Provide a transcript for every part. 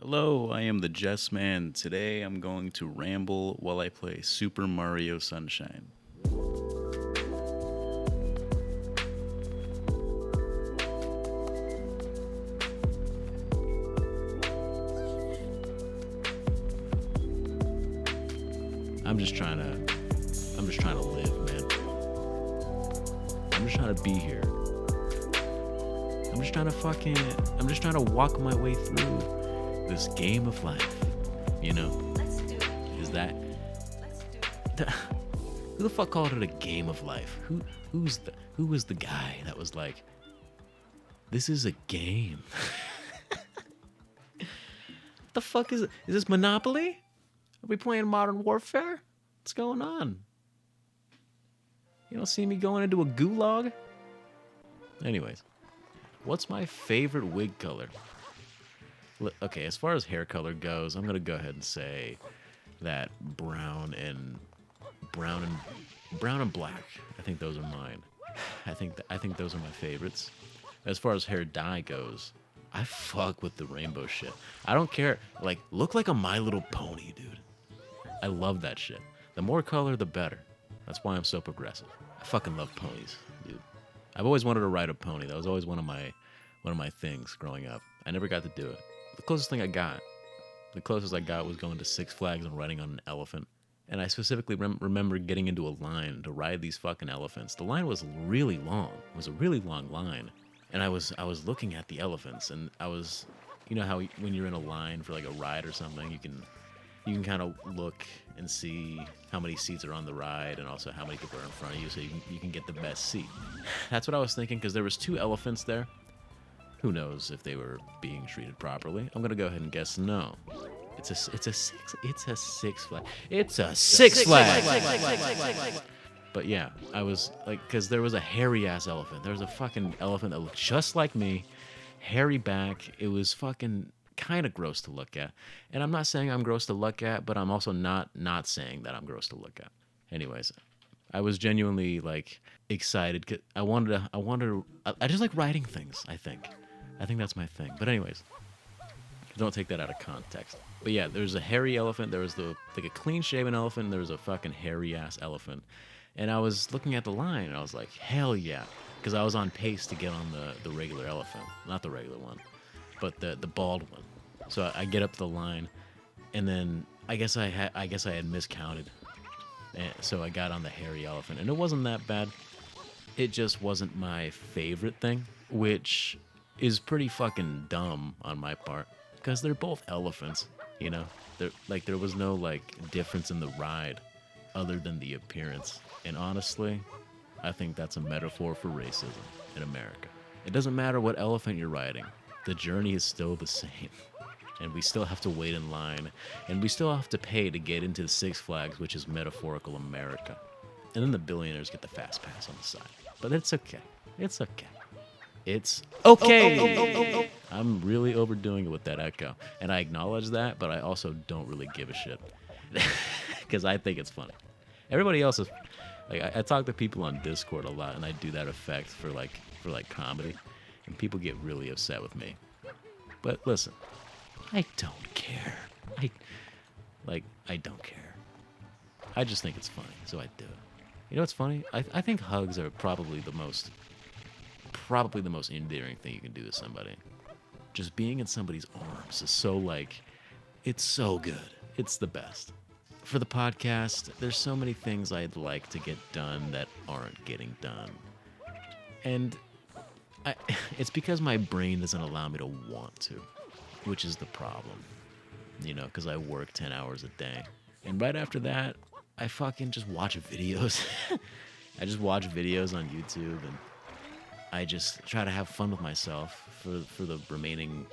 Hello, I am the Jess Man. Today I'm going to ramble while I play Super Mario Sunshine. I'm just trying to I'm just trying to live, man. I'm just trying to be here. I'm just trying to walk my way through this game of life. You know? Let's do it. Is that Let's do it. who the fuck called it a game of life? Who was the guy that was like, this is a game? The fuck is it? Is this Monopoly? Are we playing Modern Warfare? What's going on? You don't see me going into a gulag? Anyways, what's my favorite wig color? Okay, as far as hair color goes, I'm gonna go ahead and say that brown and black. I think those are mine. I think those are my favorites. As far as hair dye goes, I fuck with the rainbow shit. I don't care. Like, look like a My Little Pony, dude. I love that shit. The more color, the better. That's why I'm so progressive. I fucking love ponies, dude. I've always wanted to ride a pony. That was always one of my things growing up. I never got to do it. The closest I got was going to Six Flags and riding on an elephant. And I specifically remember getting into a line to ride these fucking elephants. The line was really long. It was a really long line. And I was looking at the elephants, and I was, you know how when you're in a line for like a ride or something, you can kind of look and see how many seats are on the ride and also how many people are in front of you, so you can get the best seat. That's what I was thinking, because there was two elephants there. Who knows if they were being treated properly? I'm gonna go ahead and guess no. It's a Six Flag. It's a Six Flag. But yeah, I was like, because there was a hairy ass elephant. There was a fucking elephant that looked just like me, hairy back. It was fucking kind of gross to look at. And I'm not saying I'm gross to look at, but I'm also not saying that I'm gross to look at. Anyways, I was genuinely like excited. 'Cause I just like writing things. I think that's my thing. But anyways, don't take that out of context. But yeah, there's a hairy elephant. There was like a clean shaven elephant. And there was a fucking hairy ass elephant. And I was looking at the line, and I was like, hell yeah. Because I was on pace to get on the regular elephant. Not the regular one, but the bald one. So I get up to the line, and then I guess I had miscounted. And so I got on the hairy elephant, and it wasn't that bad. It just wasn't my favorite thing, which is pretty fucking dumb on my part. Because they're both elephants, you know? There was no, like, difference in the ride other than the appearance. And honestly, I think that's a metaphor for racism in America. It doesn't matter what elephant you're riding, the journey is still the same. And we still have to wait in line, and we still have to pay to get into the Six Flags, which is metaphorical America. And then the billionaires get the fast pass on the side. But it's okay. It's okay. It's okay. I'm really overdoing it with that echo. And I acknowledge that, but I also don't really give a shit. Because I think it's funny. Everybody else is like, I talk to people on Discord a lot, and I do that effect for comedy, and people get really upset with me. But listen, I don't care. I don't care. I just think it's funny, so I do it. You know what's funny? I think hugs are probably the most endearing thing you can do to somebody. Just being in somebody's arms is so it's so good. It's the best. For the podcast, there's so many things I'd like to get done that aren't getting done. And it's because my brain doesn't allow me to want to, which is the problem. You know, because I work 10 hours a day. And right after that, I fucking just watch videos. I just watch videos on YouTube, and I just try to have fun with myself for the remaining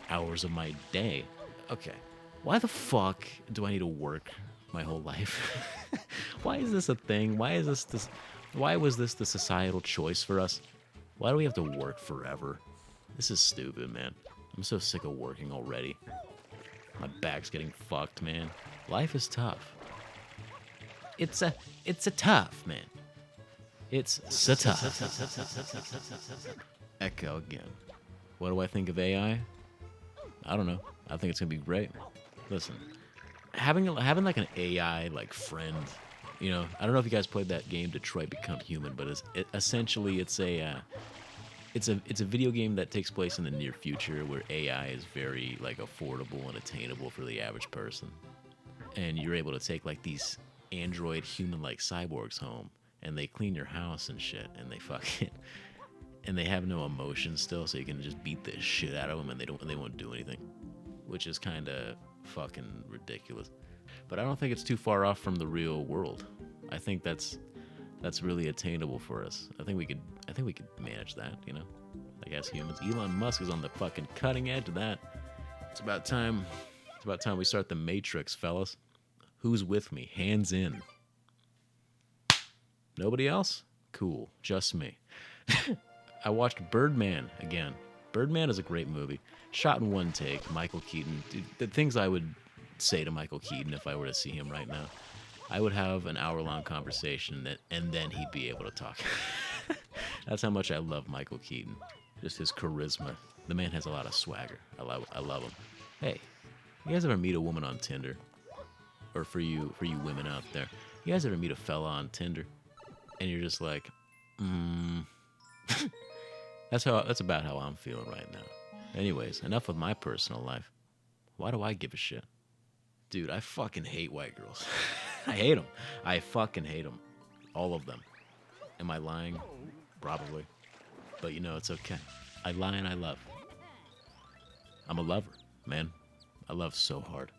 hours of my day. Okay, why the fuck do I need to work my whole life? Why is this a thing? Why was this the societal choice for us? Why do we have to work forever? This is stupid, man. I'm so sick of working already. My back's getting fucked, man. Life is tough. It's a tough, man. It's so tough. Echo again. What do I think of AI? I don't know. I think it's gonna be great. Listen, having like an AI like friend, you know, I don't know if you guys played that game Detroit Become Human, but essentially it's a video game that takes place in the near future where AI is very like affordable and attainable for the average person, and you're able to take like these android human like cyborgs home, and they clean your house and shit, and they fucking and they have no emotion still, so you can just beat the shit out of them, and they won't do anything, which is kind of fucking ridiculous. But I don't think it's too far off from the real world. I think that's really attainable for us. I think we could manage that, you know? Like as humans. Elon Musk is on the fucking cutting edge of that. It's about time we start the Matrix, fellas. Who's with me? Hands in. Nobody else? Cool. Just me. I watched Birdman again. Birdman is a great movie. Shot in one take. Michael Keaton. Dude, the things I would say to Michael Keaton if I were to see him right now. I would have an hour-long conversation and then he'd be able to talk. That's how much I love Michael Keaton. Just his charisma. The man has a lot of swagger. I love him. Hey, you guys ever meet a woman on Tinder? Or for you women out there, you guys ever meet a fella on Tinder and you're just like, that's about how I'm feeling right now. Anyways, enough with my personal life. Why do I give a shit? Dude, I fucking hate white girls. I hate them. I fucking hate them. All of them. Am I lying? Probably. But you know, it's okay. I lie and I love. I'm a lover, man. I love so hard.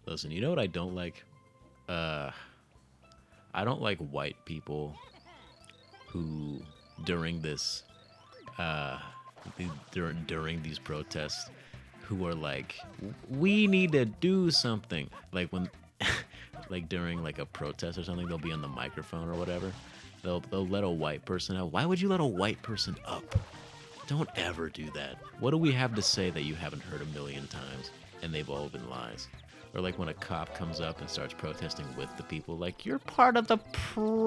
Listen, you know what I don't like? I don't like white people who, during this, during these protests, who are like, we need to do something. Like when, like during like a protest or something, they'll be on the microphone or whatever. They'll let a white person out. Why would you let a white person up? Don't ever do that. What do we have to say that you haven't heard a million times and they've all been lies? Or like when a cop comes up and starts protesting with the people, like, you're part of the problem.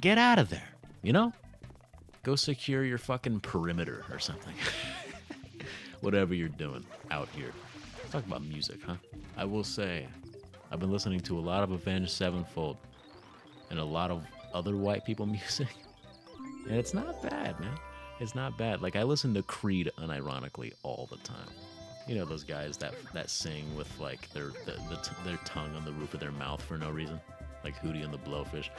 Get out of there, you know? Go secure your fucking perimeter or something. Whatever you're doing out here. Let's talk about music, huh? I will say, I've been listening to a lot of Avenged Sevenfold and a lot of other white people music. And it's not bad, man. It's not bad. Like, I listen to Creed unironically all the time. You know those guys that sing with, like, their tongue on the roof of their mouth for no reason? Like Hootie and the Blowfish.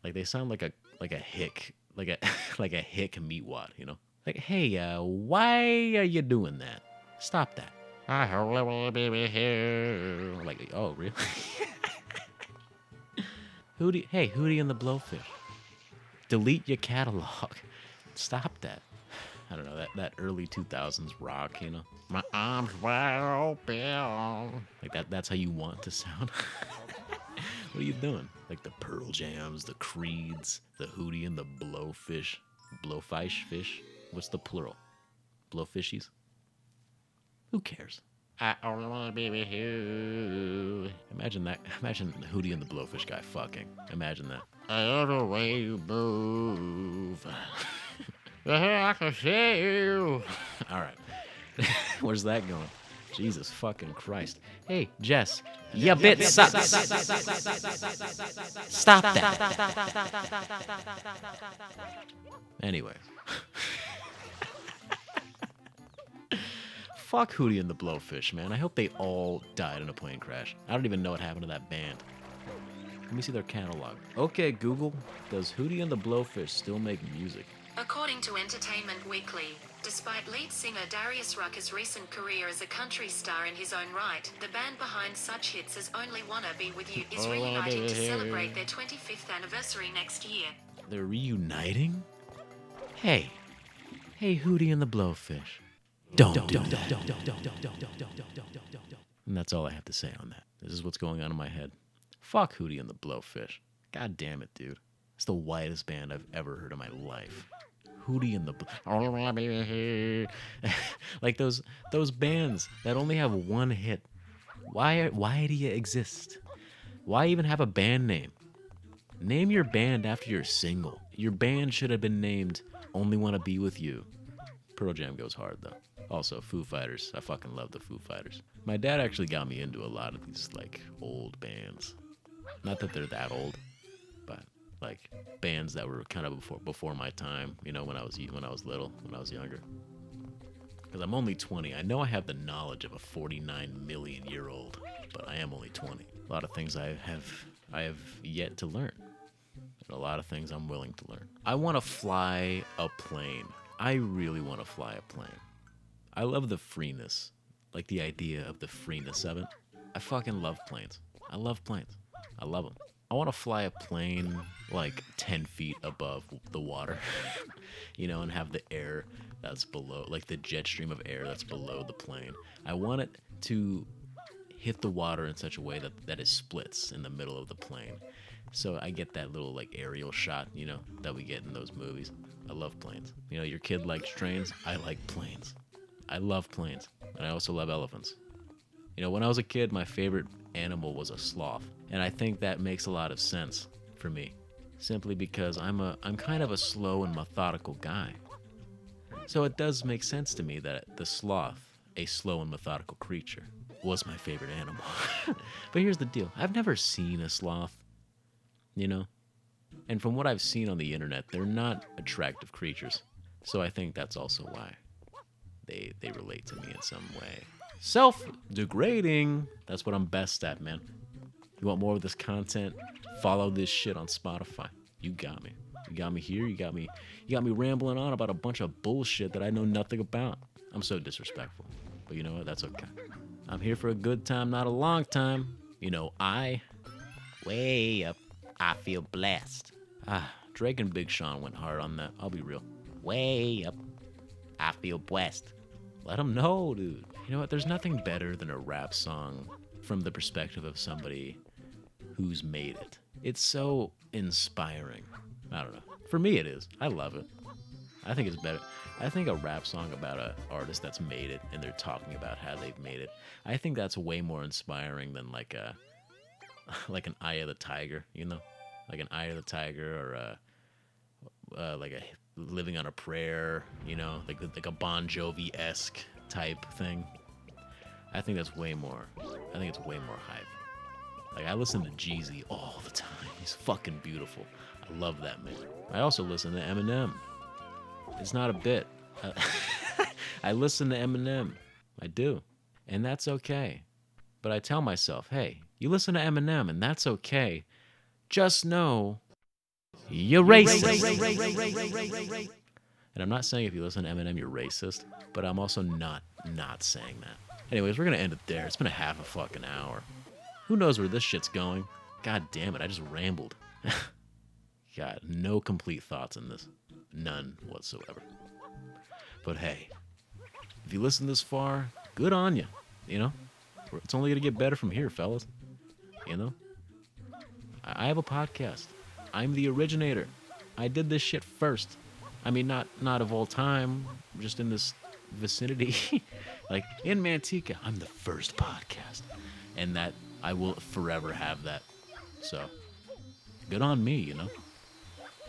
Like, they sound like a hick, like a like a hick meatwad, you know? Like, hey, why are you doing that? Stop that. Like, oh, really? Hootie and the Blowfish. Delete your catalog. Stop that. I don't know, that early 2000s rock, you know? My arms wide open. Like that's how you want to sound? What are you doing? Like the Pearl Jams, the Creeds, the Hootie and the Blowfish. Blowfish fish? What's the plural? Blowfishies? Who cares? I only want to be with you. Imagine that. Imagine the Hootie and the Blowfish guy fucking. Imagine that. Every way you move. I can see you. All right. Where's that going? Jesus fucking Christ. Hey, Jess. Ya bit sucks. Stop that. Anyway. Fuck Hootie and the Blowfish, man. I hope they all died in a plane crash. I don't even know what happened to that band. Let me see their catalog. Okay, Google. Does Hootie and the Blowfish still make music? According to Entertainment Weekly, despite lead singer Darius Rucker's recent career as a country star in his own right, the band behind such hits as Only Wanna Be With You is reuniting to celebrate their 25th anniversary next year. They're reuniting? Hey, Hootie and the Blowfish. Don't. And that's all I have to say on that. This is what's going on in my head. Fuck Hootie and the Blowfish. God damn it, dude. It's the whitest band I've ever heard in my life. Hootie and the like those bands that only have one hit. Why do you exist? Why even have a band name? Name your band after your single. Your band should have been named Only Wanna Be With You. Pearl Jam goes hard, though. Also, Foo Fighters. I fucking love the Foo Fighters. My dad actually got me into a lot of these, like, old bands. Not that they're that old, but, like, bands that were kind of before my time, you know, when I was little, when I was younger. Because I'm only 20. I know I have the knowledge of a 49 million year old, but I am only 20. A lot of things I have yet to learn. And a lot of things I'm willing to learn. I want to fly a plane. I really want to fly a plane. I love the freeness, like the idea of the freeness of it. I fucking love planes. I love planes. I love them. I want to fly a plane like 10 feet above the water, you know, and have the air that's below, like the jet stream of air that's below the plane. I want it to hit the water in such a way that it splits in the middle of the plane. So I get that little like aerial shot, you know, that we get in those movies. I love planes. You know, your kid likes trains. I like planes. I love planes. And I also love elephants. You know, when I was a kid, my favorite animal was a sloth. And I think that makes a lot of sense for me. Simply because I'm kind of a slow and methodical guy. So it does make sense to me that the sloth, a slow and methodical creature, was my favorite animal. But here's the deal. I've never seen a sloth, you know? And from what I've seen on the internet, they're not attractive creatures. So I think that's also why they relate to me in some way. Self-degrading. That's what I'm best at, man. You want more of this content? Follow this shit on Spotify. You got me. You got me here. You got me rambling on about a bunch of bullshit that I know nothing about. I'm so disrespectful. But you know what? That's okay. I'm here for a good time, not a long time. You know, way up. I feel blessed. Drake and Big Sean went hard on that. I'll be real. Way up. I feel blessed. Let them know, dude. You know what? There's nothing better than a rap song from the perspective of somebody who's made it. It's so inspiring. I don't know. For me, it is. I love it. I think it's better. I think a rap song about an artist that's made it and they're talking about how they've made it, I think that's way more inspiring than like an Eye of the Tiger, you know? Like an Eye of the Tiger or like a Living on a Prayer, you know? Like a Bon Jovi-esque type thing. I think that's way more. I think it's way more hype. Like, I listen to Jeezy all the time. He's fucking beautiful. I love that man. I also listen to Eminem. It's not a bit. I listen to Eminem. I do. And that's okay. But I tell myself, hey, you listen to Eminem and that's okay. Just know you're racist. And I'm not saying if you listen to Eminem, you're racist. But I'm also not saying that. Anyways, we're going to end it there. It's been a half a fucking hour. Who knows where this shit's going? God damn it, I just rambled. Got no complete thoughts in this. None whatsoever. But hey, if you listen this far, good on you. You know? It's only going to get better from here, fellas. You know? I have a podcast. I'm the originator. I did this shit first. I mean, not of all time, just in this vicinity. Like, in Manteca, I'm the first podcast. And that I will forever have that. So, good on me, you know?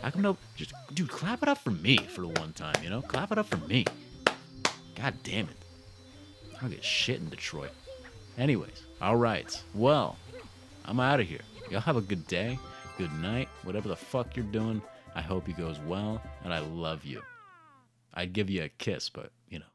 How come no... Just, dude, clap it up for me for the one time, you know? Clap it up for me. God damn it. I don't get shit in Detroit. Anyways, all right. Well, I'm out of here. Y'all have a good day, good night, whatever the fuck you're doing. I hope it goes well, and I love you. I'd give you a kiss, but, you know.